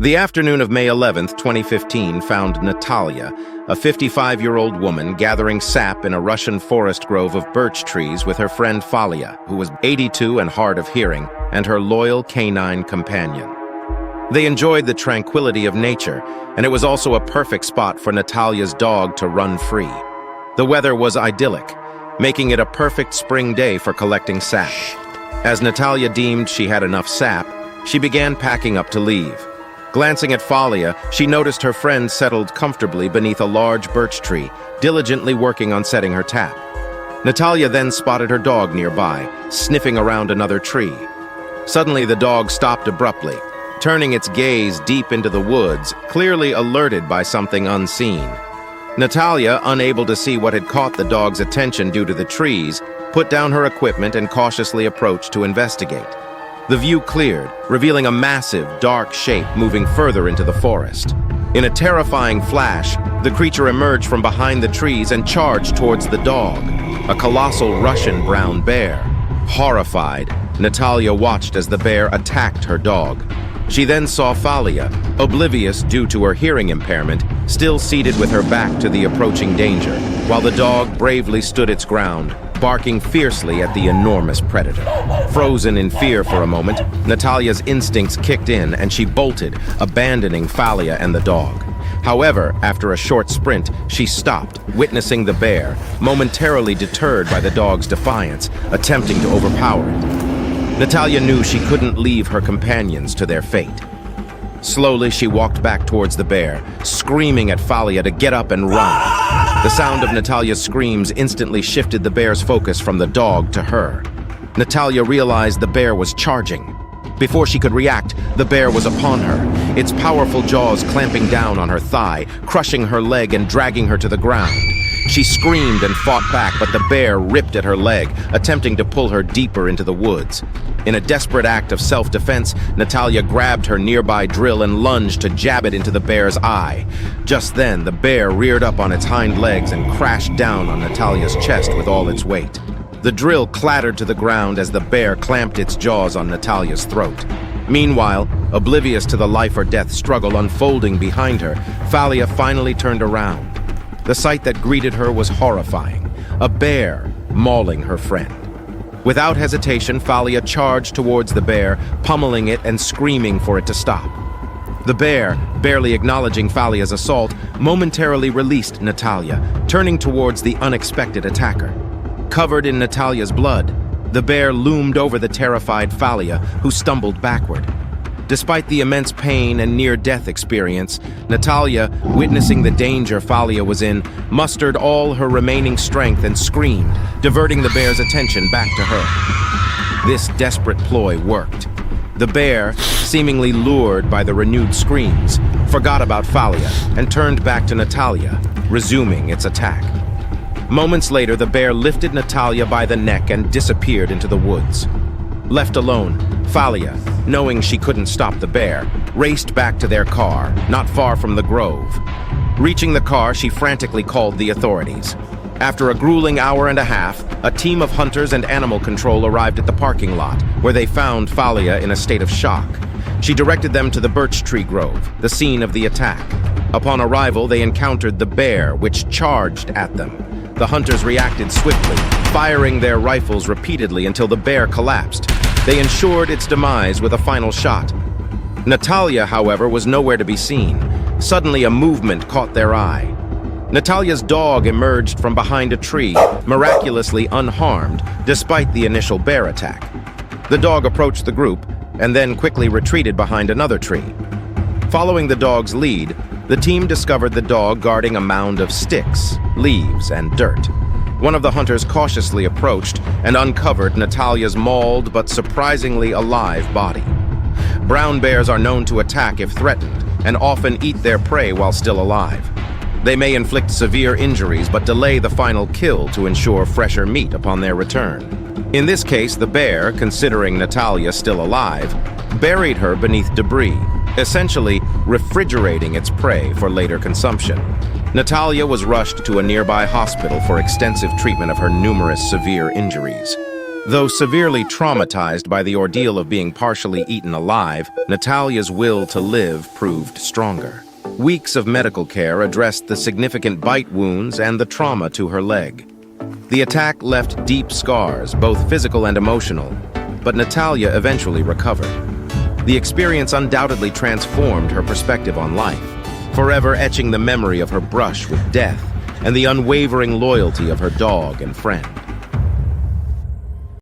The afternoon of May 11th, 2015 found Natalia, a 55-year-old woman, gathering sap in a Russian forest grove of birch trees with her friend Falia, who was 82 and hard of hearing, and her loyal canine companion. They enjoyed the tranquility of nature, and it was also a perfect spot for Natalia's dog to run free. The weather was idyllic, making it a perfect spring day for collecting sap. As Natalia deemed she had enough sap, she began packing up to leave. Glancing at Falia, she noticed her friend settled comfortably beneath a large birch tree, diligently working on setting her trap. Natalia then spotted her dog nearby, sniffing around another tree. Suddenly, the dog stopped abruptly, turning its gaze deep into the woods, clearly alerted by something unseen. Natalia, unable to see what had caught the dog's attention due to the trees, put down her equipment and cautiously approached to investigate. The view cleared, revealing a massive, dark shape moving further into the forest. In a terrifying flash, the creature emerged from behind the trees and charged towards the dog, a colossal Russian brown bear. Horrified, Natalia watched as the bear attacked her dog. She then saw Falia, oblivious due to her hearing impairment, still seated with her back to the approaching danger, while the dog bravely stood its ground, barking fiercely at the enormous predator. Frozen in fear for a moment, Natalia's instincts kicked in and she bolted, abandoning Falia and the dog. However, after a short sprint, she stopped, witnessing the bear, momentarily deterred by the dog's defiance, attempting to overpower it. Natalia knew she couldn't leave her companions to their fate. Slowly, she walked back towards the bear, screaming at Falia to get up and run. The sound of Natalia's screams instantly shifted the bear's focus from the dog to her. Natalia realized the bear was charging. Before she could react, the bear was upon her, its powerful jaws clamping down on her thigh, crushing her leg and dragging her to the ground. She screamed and fought back, but the bear ripped at her leg, attempting to pull her deeper into the woods. In a desperate act of self-defense, Natalia grabbed her nearby drill and lunged to jab it into the bear's eye. Just then, the bear reared up on its hind legs and crashed down on Natalia's chest with all its weight. The drill clattered to the ground as the bear clamped its jaws on Natalia's throat. Meanwhile, oblivious to the life-or-death struggle unfolding behind her, Falia finally turned around. The sight that greeted her was horrifying, a bear mauling her friend. Without hesitation, Falia charged towards the bear, pummeling it and screaming for it to stop. The bear, barely acknowledging Falia's assault, momentarily released Natalia, turning towards the unexpected attacker. Covered in Natalia's blood, the bear loomed over the terrified Falia, who stumbled backward. Despite the immense pain and near-death experience, Natalia, witnessing the danger Falia was in, mustered all her remaining strength and screamed, diverting the bear's attention back to her. This desperate ploy worked. The bear, seemingly lured by the renewed screams, forgot about Falia and turned back to Natalia, resuming its attack. Moments later, the bear lifted Natalia by the neck and disappeared into the woods. Left alone, Falia, knowing she couldn't stop the bear, raced back to their car, not far from the grove. Reaching the car, she frantically called the authorities. After a grueling hour and a half, a team of hunters and animal control arrived at the parking lot, where they found Falia in a state of shock. She directed them to the birch tree grove, the scene of the attack. Upon arrival, they encountered the bear, which charged at them. The hunters reacted swiftly, firing their rifles repeatedly until the bear collapsed. They ensured its demise with a final shot. Natalia, however, was nowhere to be seen. Suddenly, a movement caught their eye. Natalia's dog emerged from behind a tree, miraculously unharmed, despite the initial bear attack. The dog approached the group and then quickly retreated behind another tree. Following the dog's lead, the team discovered the dog guarding a mound of sticks, leaves, and dirt. One of the hunters cautiously approached and uncovered Natalia's mauled but surprisingly alive body. Brown bears are known to attack if threatened and often eat their prey while still alive. They may inflict severe injuries but delay the final kill to ensure fresher meat upon their return. In this case, the bear, considering Natalia still alive, buried her beneath debris, essentially refrigerating its prey for later consumption. Natalia was rushed to a nearby hospital for extensive treatment of her numerous severe injuries. Though severely traumatized by the ordeal of being partially eaten alive, Natalia's will to live proved stronger. Weeks of medical care addressed the significant bite wounds and the trauma to her leg. The attack left deep scars, both physical and emotional, but Natalia eventually recovered. The experience undoubtedly transformed her perspective on life, forever etching the memory of her brush with death and the unwavering loyalty of her dog and friend.